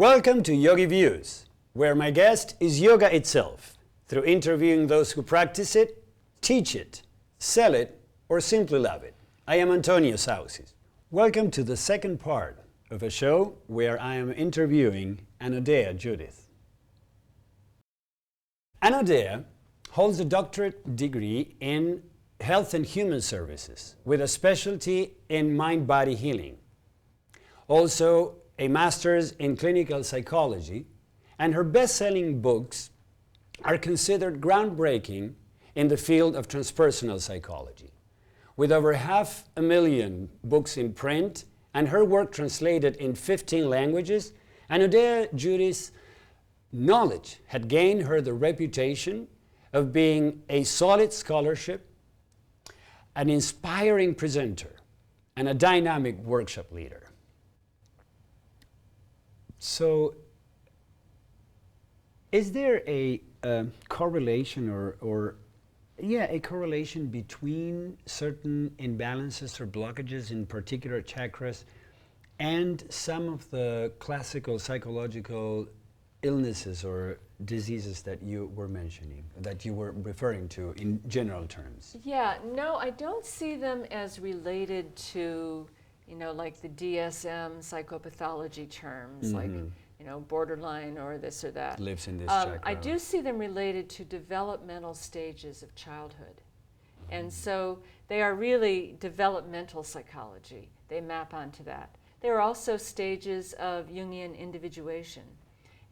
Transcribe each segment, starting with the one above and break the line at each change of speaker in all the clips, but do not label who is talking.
Welcome to YogiViews, where my guest is yoga itself, through interviewing those who practice it, teach it, sell it, or simply love it. I am Antonio Sausys. Welcome to the second part of a show where I am interviewing Anodea Judith. Anodea holds a doctorate degree in Health and Human Services with a specialty in mind-body healing. Also, a master's in clinical psychology, and her best-selling books are considered groundbreaking in the field of transpersonal psychology. With over 500,000 books in print and her work translated in 15 languages, Anodea Judith's knowledge had gained her the reputation of being a solid scholarship, an inspiring presenter, and a dynamic workshop leader. So, is there a correlation a correlation between certain imbalances or blockages in particular chakras and some of the classical psychological illnesses or diseases that you were mentioning, that you were referring to in general terms?
Yeah, no, I don't see them as related to, like the DSM psychopathology terms, like, borderline or this or that.
Lives in this chakra.
I do see them related to developmental stages of childhood. And so they are really developmental psychology. They map onto that. There are also stages of Jungian individuation.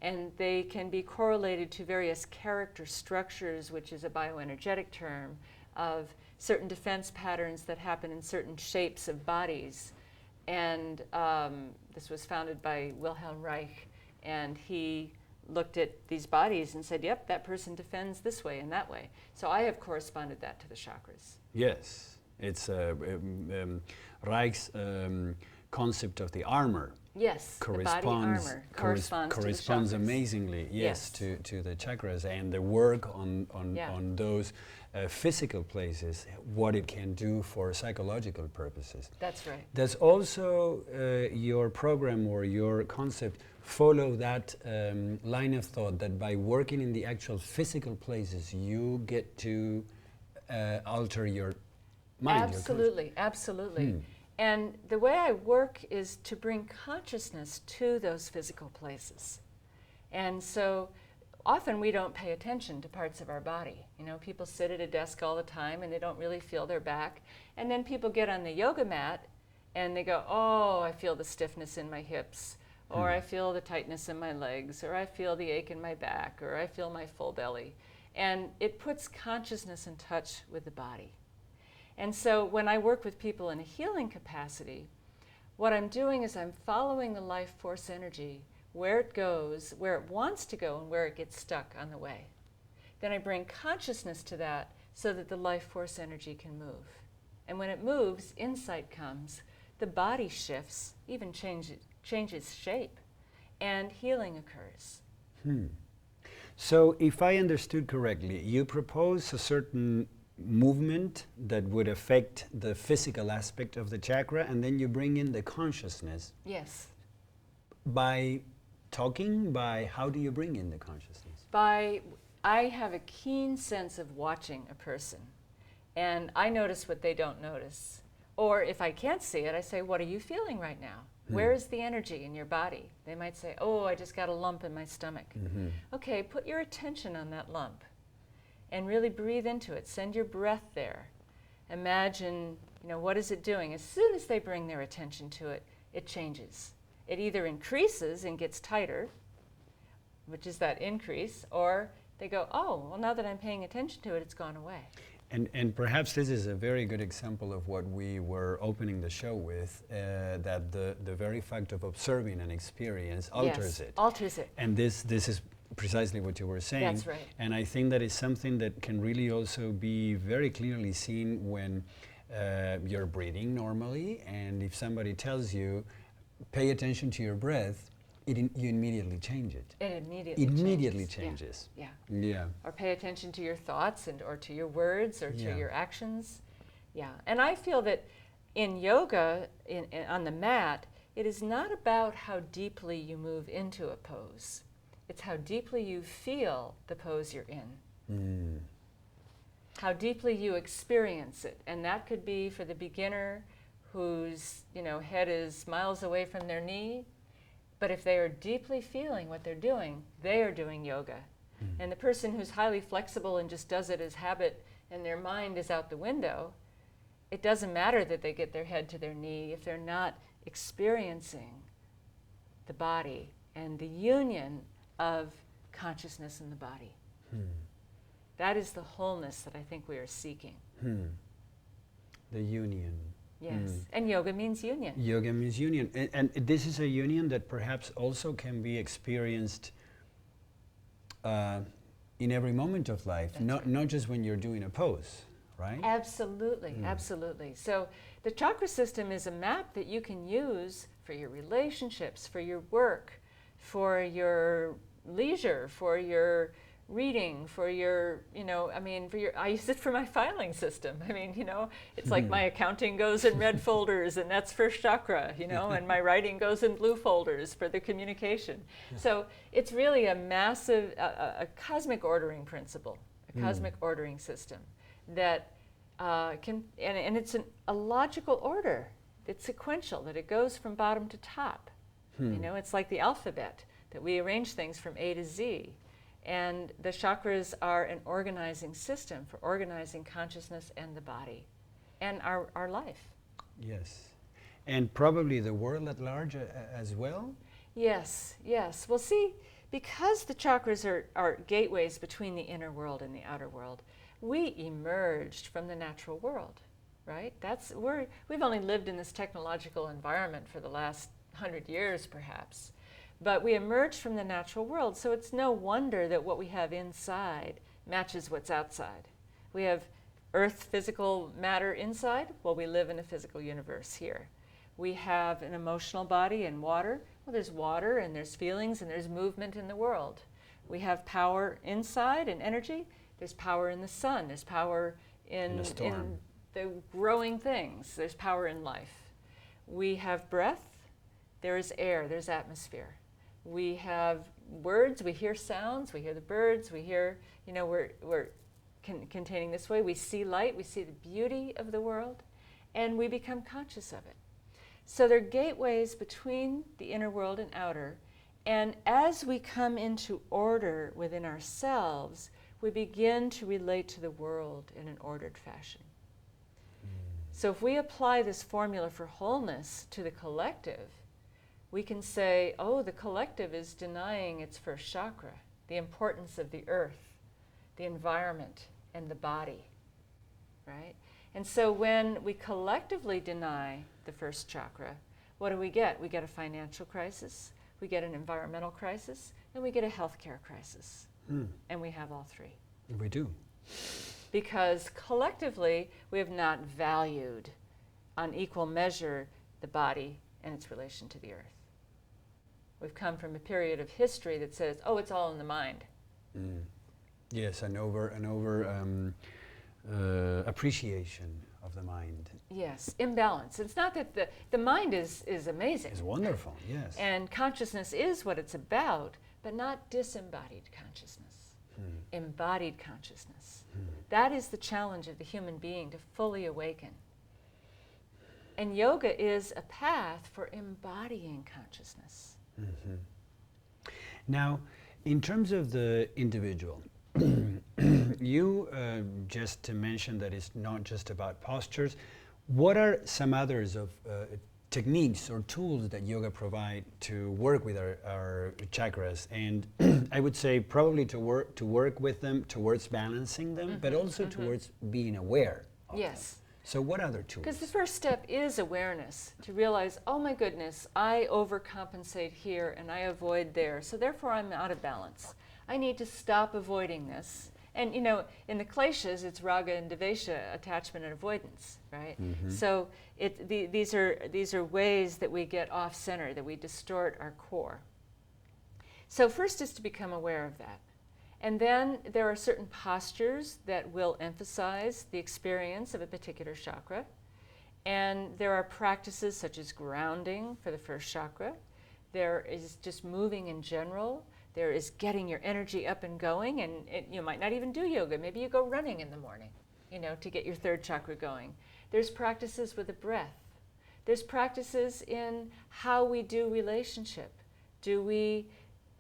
And they can be correlated to various character structures, which is a bioenergetic term, of certain defense patterns that happen in certain shapes of bodies. And this was founded by Wilhelm Reich, and he looked at these bodies and said, yep, that person defends this way and that way. So I have corresponded that to the chakras.
Yes, it's Reich's concept of the armor.
Yes, the body armor corresponds to the chakras.
Amazingly, yes. To the chakras and the work on those physical places, what it can do for psychological purposes.
That's right.
Does also your program or your concept follow that line of thought that by working in the actual physical places, you get to alter your mind?
Absolutely, absolutely. And the way I work is to bring consciousness to those physical places. And so often we don't pay attention to parts of our body. People sit at a desk all the time and they don't really feel their back. And then people get on the yoga mat and they go, oh, I feel the stiffness in my hips, or I feel the tightness in my legs, or I feel the ache in my back, or I feel my full belly. And it puts consciousness in touch with the body. And so when I work with people in a healing capacity, what I'm doing is I'm following the life force energy, where it goes, where it wants to go, and where it gets stuck on the way. Then I bring consciousness to that so that the life force energy can move. And when it moves, insight comes, the body shifts, even changes shape, and healing occurs.
So if I understood correctly, you propose a certain movement that would affect the physical aspect of the chakra, and then you bring in the consciousness.
Yes.
By talking, how do you bring in the consciousness?
I have a keen sense of watching a person, and I notice what they don't notice. Or if I can't see it, I say, what are you feeling right now? Where is the energy in your body? They might say, oh, I just got a lump in my stomach. Okay, put your attention on that lump and really breathe into it. Send your breath there. Imagine, what is it doing? As soon as they bring their attention to it, it changes. It either increases and gets tighter, which is that increase, or they go, oh, well, now that I'm paying attention to it, it's gone away.
And perhaps this is a very good example of what we were opening the show with, that the very fact of observing an experience alters it.
Alters it.
And this is precisely what you were saying.
That's right.
And I think that is something that can really also be very clearly seen when you're breathing normally, and if somebody tells you, pay attention to your breath, you immediately change it.
It immediately
changes.
Yeah. Or pay attention to your thoughts or to your words or to your actions. Yeah. And I feel that in yoga, on the mat, it is not about how deeply you move into a pose. It's how deeply you feel the pose you're in. How deeply you experience it. And that could be for the beginner whose head is miles away from their knee. But if they are deeply feeling what they're doing, they are doing yoga. And the person who's highly flexible and just does it as habit and their mind is out the window, it doesn't matter that they get their head to their knee if they're not experiencing the body and the union of consciousness in the body. That is the wholeness that I think we are seeking.
The union.
Yes, and yoga means union.
Yoga means union. And this is a union that perhaps also can be experienced in every moment of life, not just when you're doing a pose, right?
Absolutely, absolutely. So the chakra system is a map that you can use for your relationships, for your work, for your leisure, for your reading, for your, I use it for my filing system. It's like my accounting goes in red folders, and that's first chakra, and my writing goes in blue folders for the communication. So it's really a massive, a cosmic ordering principle, a cosmic ordering system that and it's a logical order. It's sequential, that it goes from bottom to top. It's like the alphabet, that we arrange things from A to Z. And the chakras are an organizing system for organizing consciousness and the body and our life.
Yes. And probably the world at large as well?
Yes, yes. Well, see, because the chakras are gateways between the inner world and the outer world, we emerged from the natural world, right? We've only lived in this technological environment for the last 100 years, perhaps. But we emerged from the natural world, so it's no wonder that what we have inside matches what's outside. We have earth, physical matter inside. Well, we live in a physical universe here. We have an emotional body and water. Well, there's water and there's feelings and there's movement in the world. We have power inside and energy. There's power in the sun. There's power in the growing things. There's power in life. We have breath. There is air. There's atmosphere. We have words, we hear sounds, we hear the birds, we hear, we're containing this way. We see light, we see the beauty of the world, and we become conscious of it. So they're gateways between the inner world and outer, and as we come into order within ourselves, we begin to relate to the world in an ordered fashion. So if we apply this formula for wholeness to the collective, we can say, oh, the collective is denying its first chakra, the importance of the earth, the environment, and the body, right? And so when we collectively deny the first chakra, what do? We get a financial crisis, we get an environmental crisis, and we get a healthcare crisis. And we have all three.
We do.
Because collectively, we have not valued on equal measure the body and its relation to the earth. We've come from a period of history that says, oh, it's all in the mind.
Yes, an over appreciation of the mind.
Yes, imbalance. It's not that the mind is amazing.
It's wonderful, yes.
And consciousness is what it's about, but not disembodied consciousness. Embodied consciousness. That is the challenge of the human being, to fully awaken. And yoga is a path for embodying consciousness.
Now, in terms of the individual, you just mentioned that it's not just about postures. What are some others of techniques or tools that yoga provide to work with our chakras? And I would say probably to work with them towards balancing them, but also towards being aware of them. So what other tools?
Because the first step is awareness, to realize, oh my goodness, I overcompensate here and I avoid there, so therefore I'm out of balance. I need to stop avoiding this. And in the kleshas, it's raga and devesha, attachment and avoidance, right? So these are ways that we get off center, that we distort our core. So first is to become aware of that. And then there are certain postures that will emphasize the experience of a particular chakra. And there are practices such as grounding for the first chakra. There is just moving in general. There is getting your energy up and going, and you might not even do yoga. Maybe you go running in the morning, to get your third chakra going. There's practices with the breath. There's practices in how we do relationship. Do we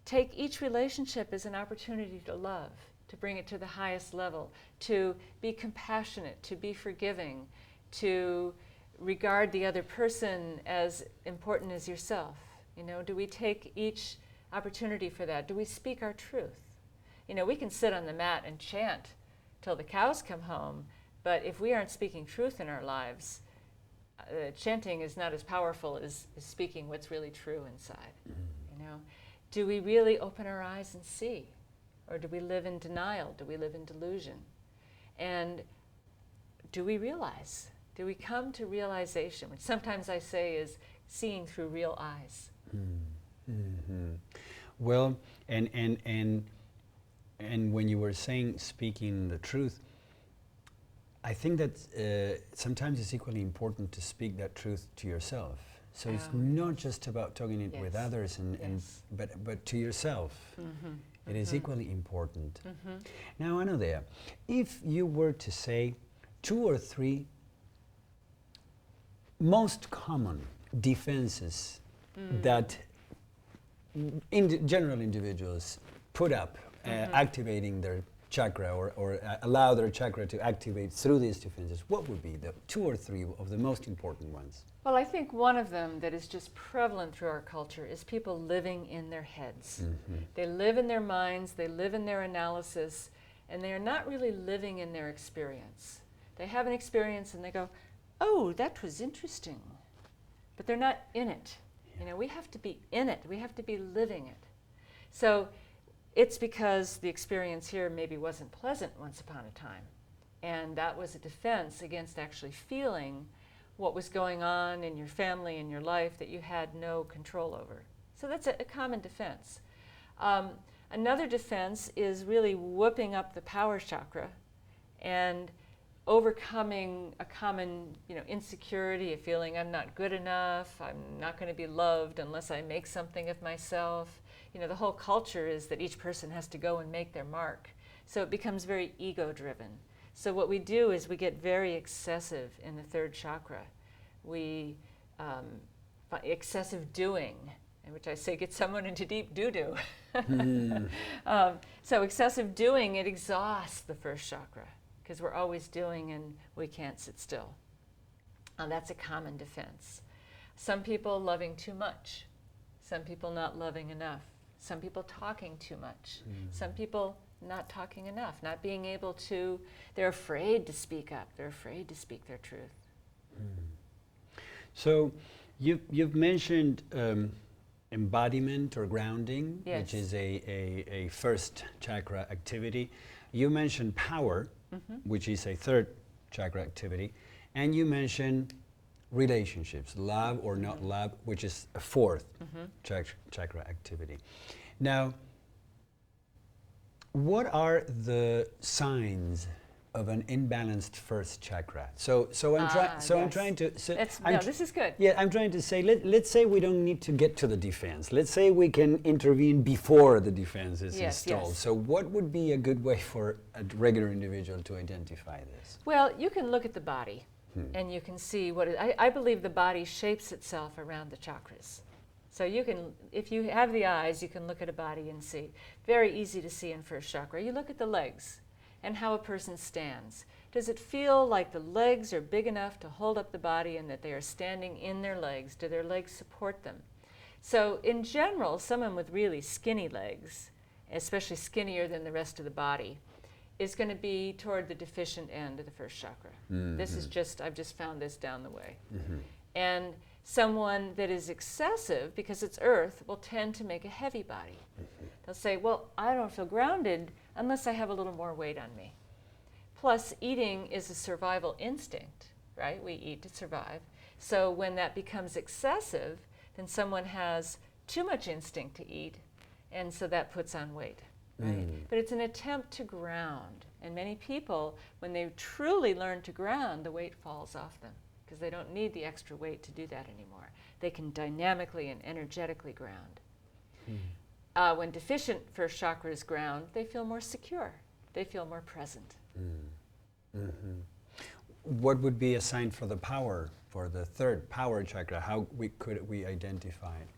take each relationship as an opportunity to love, to bring it to the highest level, to be compassionate, to be forgiving, to regard the other person as important as yourself? Do we take each opportunity for that? Do we speak our truth? We can sit on the mat and chant till the cows come home, but if we aren't speaking truth in our lives, chanting is not as powerful as speaking what's really true inside. Do we really open our eyes and see? Or do we live in denial? Do we live in delusion? And do we realize? Do we come to realization, which sometimes I say is seeing through real eyes?
Mm-hmm. Well, and when you were saying speaking the truth, I think that sometimes it's equally important to speak that truth to yourself. So it's not just about talking it with others, but to yourself. Mm-hmm. It is equally important. Mm-hmm. Now, Anodea, if you were to say 2 or 3 most common defenses that general individuals put up activating their chakra or allow their chakra to activate through these defenses, what would be the 2 or 3 of the most important ones?
Well, I think one of them that is just prevalent through our culture is people living in their heads. Mm-hmm. They live in their minds, they live in their analysis, and they are not really living in their experience. They have an experience and they go, oh, that was interesting. But they're not in it. We have to be in it. We have to be living it. So it's because the experience here maybe wasn't pleasant once upon a time. And that was a defense against actually feeling what was going on in your family, in your life, that you had no control over. So that's a common defense. Another defense is really whooping up the power chakra and overcoming a common insecurity, a feeling I'm not good enough, I'm not going to be loved unless I make something of myself. The whole culture is that each person has to go and make their mark. So it becomes very ego-driven. So what we do is we get very excessive in the third chakra. We excessive doing, in which I say get someone into deep doo-doo. So excessive doing, it exhausts the first chakra because we're always doing and we can't sit still. That's a common defense. Some people loving too much. Some people not loving enough. Some people talking too much. Some people not talking enough, not being able to, they're afraid to speak up. They're afraid to speak their truth.
So you've mentioned embodiment or grounding, which is a first chakra activity. You mentioned power, which is a third chakra activity. And you mentioned relationships, love or not love, which is a fourth chakra activity. Now, what are the signs of an imbalanced first chakra? So I'm trying to. So
this is good.
Yeah, I'm trying to say. Let's say we don't need to get to the defense. Let's say we can intervene before the defense is installed. Yes. So what would be a good way for a regular individual to identify this?
Well, you can look at the body. And you can see what I believe the body shapes itself around the chakras. So you can, if you have the eyes, you can look at a body and see. Very easy to see in first chakra. You look at the legs and how a person stands. Does it feel like the legs are big enough to hold up the body and that they are standing in their legs? Do their legs support them? So in general, someone with really skinny legs, especially skinnier than the rest of the body, is going to be toward the deficient end of the first chakra. This is I've just found this down the way. And someone that is excessive, because it's earth, will tend to make a heavy body. They'll say, well, I don't feel grounded unless I have a little more weight on me. Plus, eating is a survival instinct, right? We eat to survive. So when that becomes excessive, then someone has too much instinct to eat, and so that puts on weight. Right? But it's an attempt to ground. And many people, when they truly learn to ground, the weight falls off them because they don't need the extra weight to do that anymore. They can dynamically and energetically ground. When deficient first chakra is ground, they feel more secure. They feel more present.
What would be a sign for the power, for the third power chakra? How could we identify it?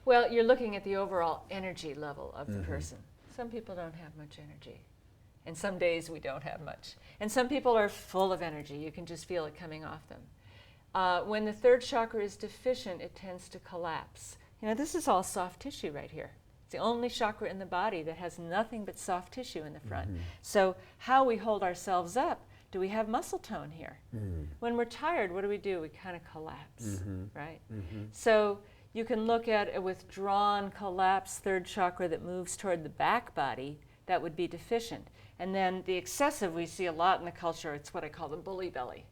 Well, you're looking at the overall energy level of the person. Some people don't have much energy. And some days we don't have much. And some people are full of energy. You can just feel it coming off them. When the third chakra is deficient, it tends to collapse. You know, this is all soft tissue right here. It's the only chakra in the body that has nothing but soft tissue in the front. So how we hold ourselves up, do we have muscle tone here? When we're tired, what do? We kind of collapse, right? So you can look at a withdrawn, collapsed third chakra that moves toward the back body. That would be deficient. And then the excessive we see a lot in the culture, it's what I call the bully belly.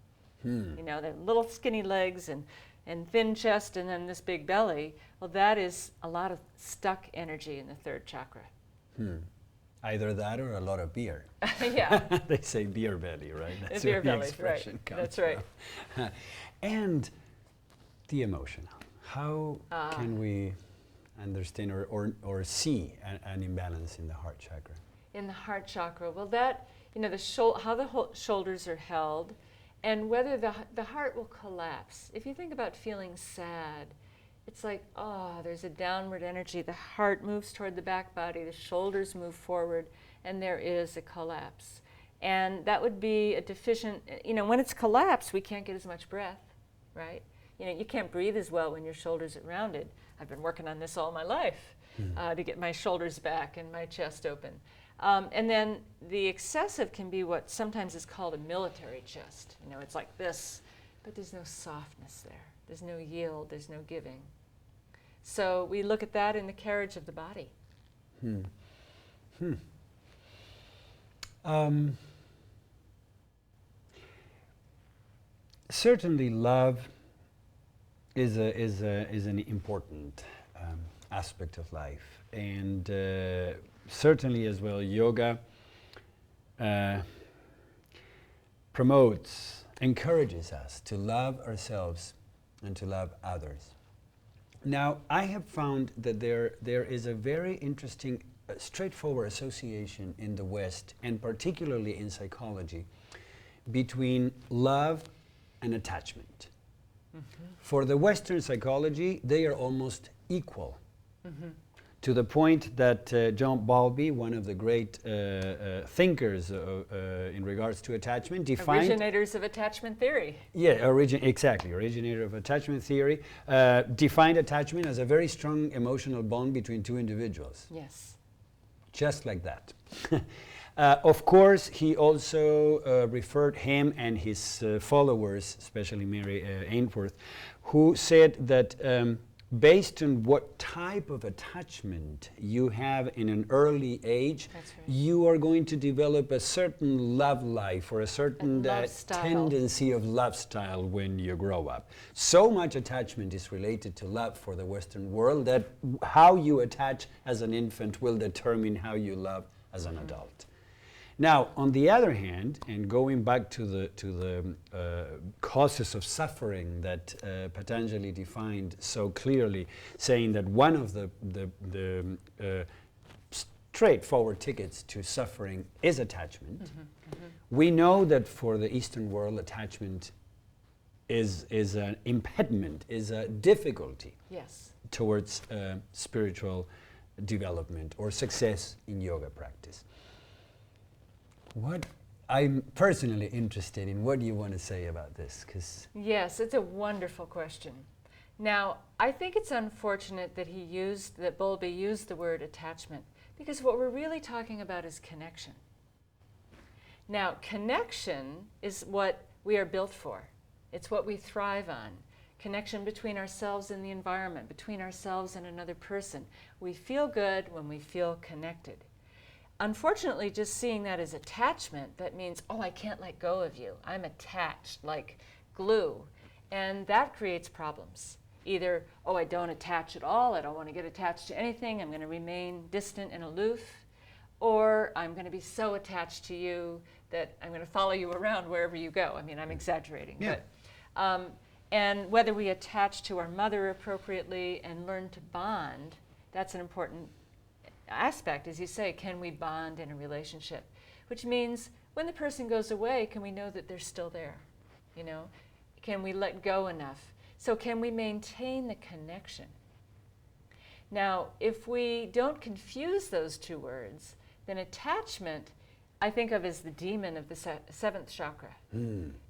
You know, the little skinny legs and thin chest and then this big belly. Well, that is a lot of stuck energy in the third chakra.
Either that or a lot of beer.
Yeah.
They say beer belly, right?
That's where the expression
comes
That's right.
from. And the emotional. How can we understand or see an imbalance in the heart chakra?
In the heart chakra, well, that, you know, how the shoulders are held, and whether the heart will collapse. If you think about feeling sad, it's like, there's a downward energy. The heart moves toward the back body, the shoulders move forward, and there is a collapse. And that would be a deficient, you know, when it's collapsed, we can't get as much breath, right? You know, you can't breathe as well when your shoulders are rounded. I've been working on this all my life to get my shoulders back and my chest open. And then the excessive can be what sometimes is called a military chest. You know, it's like this, but there's no softness there. There's no yield, there's no giving. So we look at that in the carriage of the body.
Certainly love is an important aspect of life, and certainly as well yoga promotes, encourages us to love ourselves and to love others. Now, I have found that there is a very interesting, straightforward association in the West, and particularly in psychology, between love and attachment. For the Western psychology, they are almost equal. To the point that John Bowlby, one of the great thinkers in regards to attachment, defined...
Originators of attachment theory.
Yeah, originator of attachment theory, defined attachment as a very strong emotional bond between two individuals.
Yes.
Just like that. Of course, he also referred him and his followers, especially Mary Ainsworth, who said that based on what type of attachment you have in an early age, you are going to develop a certain love life or a certain tendency of love style when you grow up. So much attachment is related to love for the Western world that how you attach as an infant will determine how you love as an adult. Now, on the other hand, and going back to the causes of suffering that Patanjali defined so clearly, saying that one of the straightforward tickets to suffering is attachment. We know that for the Eastern world, attachment is an impediment, is a difficulty towards spiritual development or success in yoga practice. What I'm personally interested in, what do you want to say about this?
Yes, it's a wonderful question. Now, I think it's unfortunate that Bowlby used the word attachment, because what we're really talking about is connection. Now, connection is what we are built for. It's what we thrive on. Connection between ourselves and the environment, between ourselves and another person. We feel good when we feel connected. Unfortunately, just seeing that as attachment, that means, I can't let go of you. I'm attached like glue. And that creates problems. Either, I don't attach at all, I don't want to get attached to anything, I'm going to remain distant and aloof, or I'm going to be so attached to you that I'm going to follow you around wherever you go. I mean, I'm exaggerating.
Yeah.
But And whether we attach to our mother appropriately and learn to bond, that's an important aspect. As you say, can we bond in a relationship? Which means when the person goes away, can we know that they're still there? You know, can we let go enough? So can we maintain the connection? Now, if we don't confuse those two words, then attachment I think of as the demon of the seventh chakra,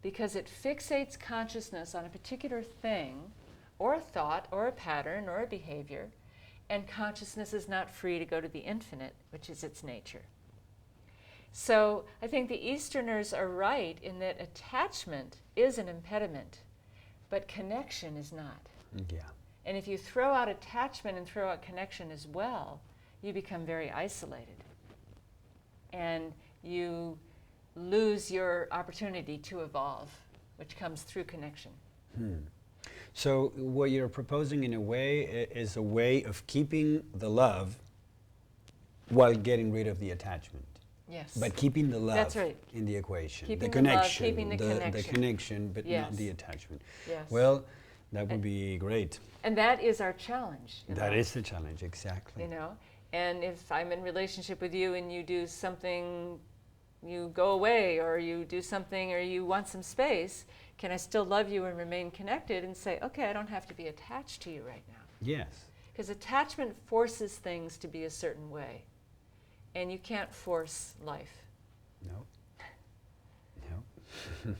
because it fixates consciousness on a particular thing or a thought or a pattern or a behavior, and consciousness is not free to go to the infinite, which is its nature. So I think the Easterners are right in that attachment is an impediment, but connection is not.
Yeah.
And if you throw out attachment and throw out connection as well, you become very isolated. And you lose your opportunity to evolve, which comes through connection.
So what you're proposing in a way is a way of keeping the love while getting rid of the attachment.
Yes.
But keeping the love
That's right.
in the equation.
Keeping
the
the love,
connection.
keeping the connection.
The connection, but
Yes.
not the attachment.
Yes.
Well, that would be great.
And that is our challenge.
That is the challenge, exactly.
You know, and if I'm in relationship with you and you do something, you go away, or you do something, or you want some space, can I still love you and remain connected and say, okay, I don't have to be attached to you right now?
Yes.
Because attachment forces things to be a certain way, and you can't force life.
No. No.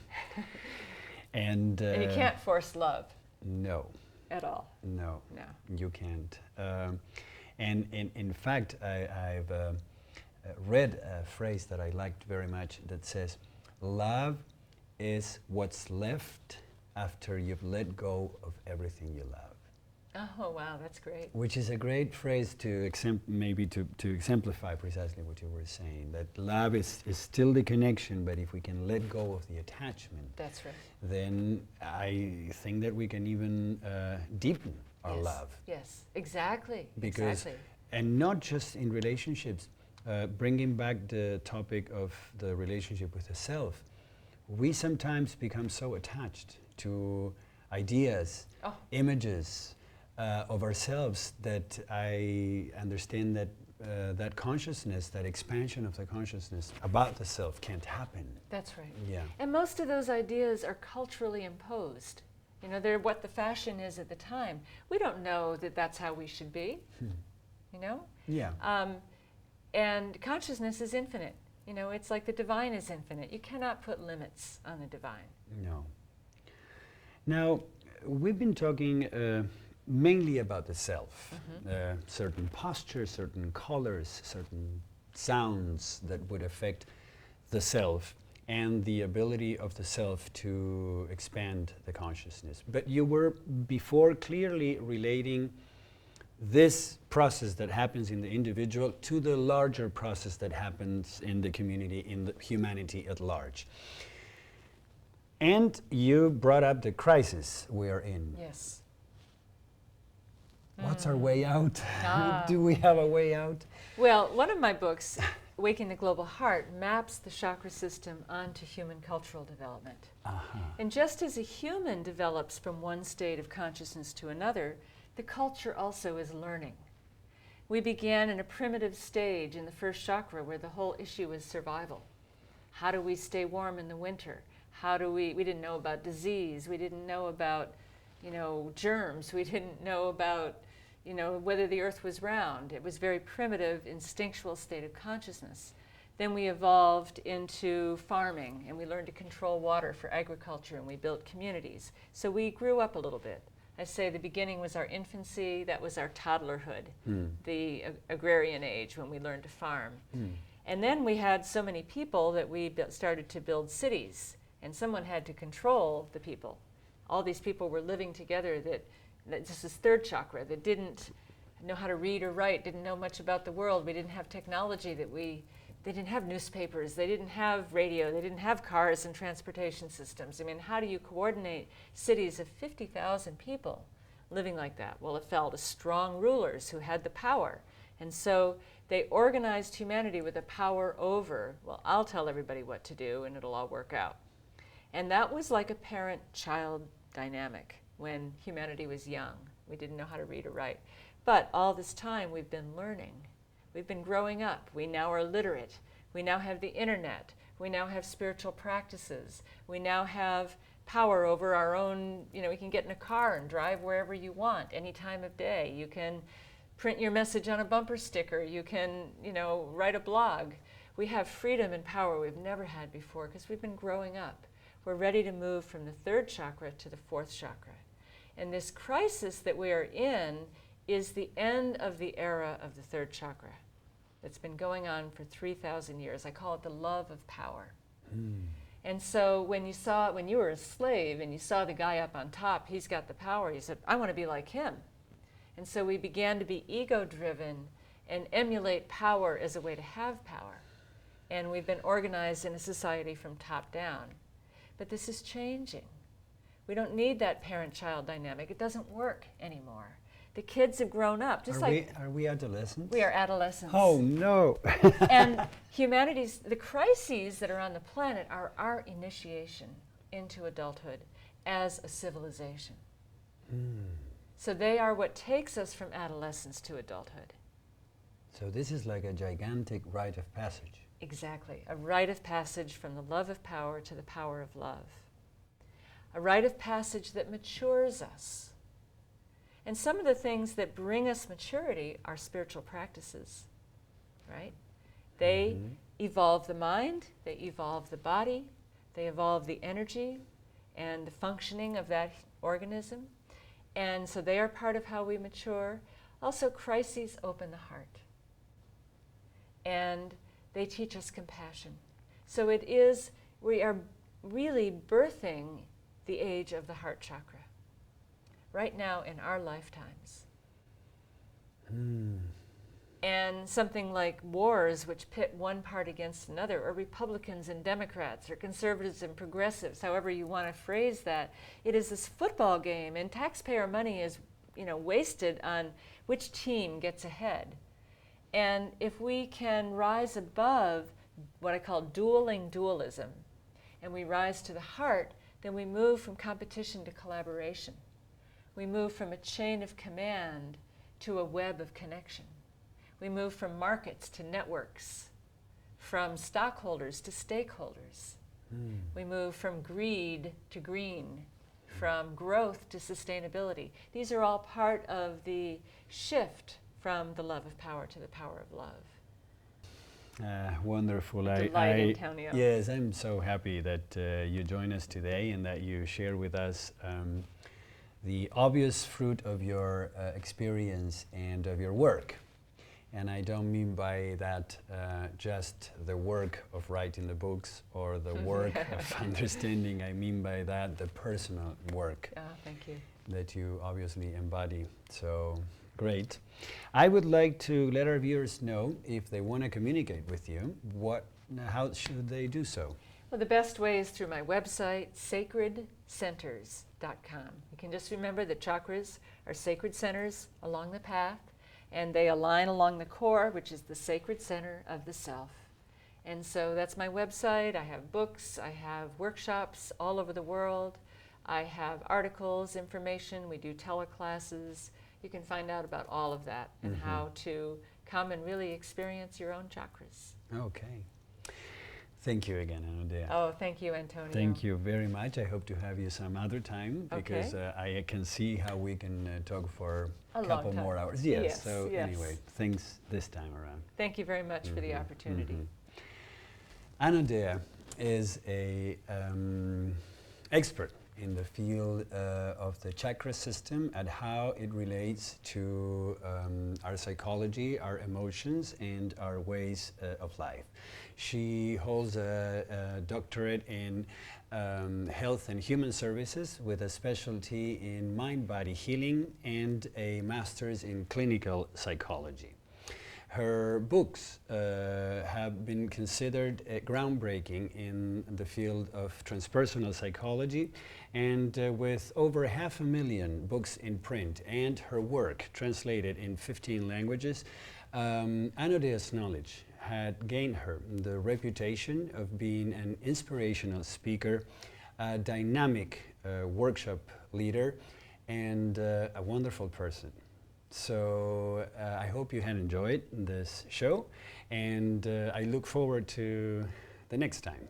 And
you can't force love
no.
at all.
No.
No.
You can't. And in fact, I've read a phrase that I liked very much that says, love is what's left after you've let go of everything you love.
Oh, wow, that's great.
Which is a great phrase to maybe to exemplify precisely what you were saying, that love is still the connection, but if we can let go of the attachment,
That's right.
then I think that we can even deepen our
Yes.
love.
Yes, exactly.
Because,
exactly.
and not just in relationships, bringing back the topic of the relationship with the self, we sometimes become so attached to ideas, images of ourselves, that I understand that that consciousness, that expansion of the consciousness about the self can't happen.
That's right.
Yeah.
And most of those ideas are culturally imposed. You know, they're what the fashion is at the time. We don't know that that's how we should be, you know?
Yeah.
And consciousness is infinite. You know, it's like the divine is infinite. You cannot put limits on the divine.
No. Now, we've been talking mainly about the self, certain postures, certain colors, certain sounds that would affect the self and the ability of the self to expand the consciousness. But you were before clearly relating this process that happens in the individual to the larger process that happens in the community, in the humanity at large. And you brought up the crisis we are in.
Yes.
What's our way out? Do we have a way out?
Well, one of my books, Waking the Global Heart, maps the chakra system onto human cultural development. And just as a human develops from one state of consciousness to another, the culture also is learning. We began in a primitive stage in the first chakra where the whole issue is survival. How do we stay warm in the winter? How do we didn't know about disease. We didn't know about, you know, germs. We didn't know about, you know, whether the earth was round. It was very primitive, instinctual state of consciousness. Then we evolved into farming, and we learned to control water for agriculture, and we built communities. So we grew up a little bit. I say the beginning was our infancy, that was our toddlerhood, the agrarian age when we learned to farm. And then we had so many people that we started to build cities, and someone had to control the people. All these people were living together that this is third chakra, that didn't know how to read or write, didn't know much about the world. We didn't have technology they didn't have newspapers, they didn't have radio, they didn't have cars and transportation systems. I mean, how do you coordinate cities of 50,000 people living like that? Well, it fell to strong rulers who had the power. And so they organized humanity with a power over, well, I'll tell everybody what to do and it'll all work out. And that was like a parent-child dynamic when humanity was young. We didn't know how to read or write. But all this time we've been learning. We've been growing up. We now are literate. We now have the internet. We now have spiritual practices. We now have power over our own, we can get in a car and drive wherever you want, any time of day. You can print your message on a bumper sticker. You can, write a blog. We have freedom and power we've never had before because we've been growing up. We're ready to move from the third chakra to the fourth chakra. And this crisis that we are in is the end of the era of the third chakra. It's been going on for 3,000 years. I call it the love of power. And so when you were a slave and you saw the guy up on top, he's got the power, you said, I want to be like him. And so we began to be ego-driven and emulate power as a way to have power. And we've been organized in a society from top down. But this is changing. We don't need that parent-child dynamic. It doesn't work anymore. The kids have grown up.
Are we adolescents?
We are adolescents.
Oh, no.
And the crises that are on the planet are our initiation into adulthood as a civilization. So they are what takes us from adolescence to adulthood.
So this is like a gigantic rite of passage.
Exactly. A rite of passage from the love of power to the power of love. A rite of passage that matures us. And some of the things that bring us maturity are spiritual practices, right? They evolve the mind, they evolve the body, they evolve the energy and the functioning of that organism. And so they are part of how we mature. Also, crises open the heart. And they teach us compassion. So we are really birthing the age of the heart chakra right now in our lifetimes. And something like wars, which pit one part against another, or Republicans and Democrats, or conservatives and progressives, however you want to phrase that, it is this football game, and taxpayer money is, wasted on which team gets ahead. And if we can rise above what I call dueling dualism, and we rise to the heart, then we move from competition to collaboration. We move from a chain of command to a web of connection. We move from markets to networks, from stockholders to stakeholders. We move from greed to green, from growth to sustainability. These are all part of the shift from the love of power to the power of love.
Wonderful.
Antonio.
Yes, I'm so happy that you joined us today and that you share with us the obvious fruit of your experience and of your work. And I don't mean by that just the work of writing the books or the work of understanding. I mean by that the personal work
Thank you.
that you obviously embody. So great. I would like to let our viewers know, if they want to communicate with you, how should they do so?
Well, the best way is through my website, sacredcenters.com. You can just remember that chakras are sacred centers along the path, and they align along the core, which is the sacred center of the self. And so that's my website. I have books, I have workshops all over the world. I have articles, information, we do teleclasses. You can find out about all of that and how to come and really experience your own chakras.
Okay. Thank you again, Anodea.
Oh, thank you, Antonio.
Thank you very much. I hope to have you some other time because I can see how we can talk for a couple more hours. Yes. So anyway, thanks this time around.
Thank you very much for the opportunity.
Anodea is a expert in the field of the chakra system and how it relates to our psychology, our emotions, and our ways of life. She holds a doctorate in health and human services with a specialty in mind-body healing and a master's in clinical psychology. Her books have been considered groundbreaking in the field of transpersonal psychology, and with over 500,000 books in print and her work translated in 15 languages, Anodea's knowledge had gained her the reputation of being an inspirational speaker, a dynamic workshop leader and a wonderful person. So I hope you had enjoyed this show, and I look forward to the next time.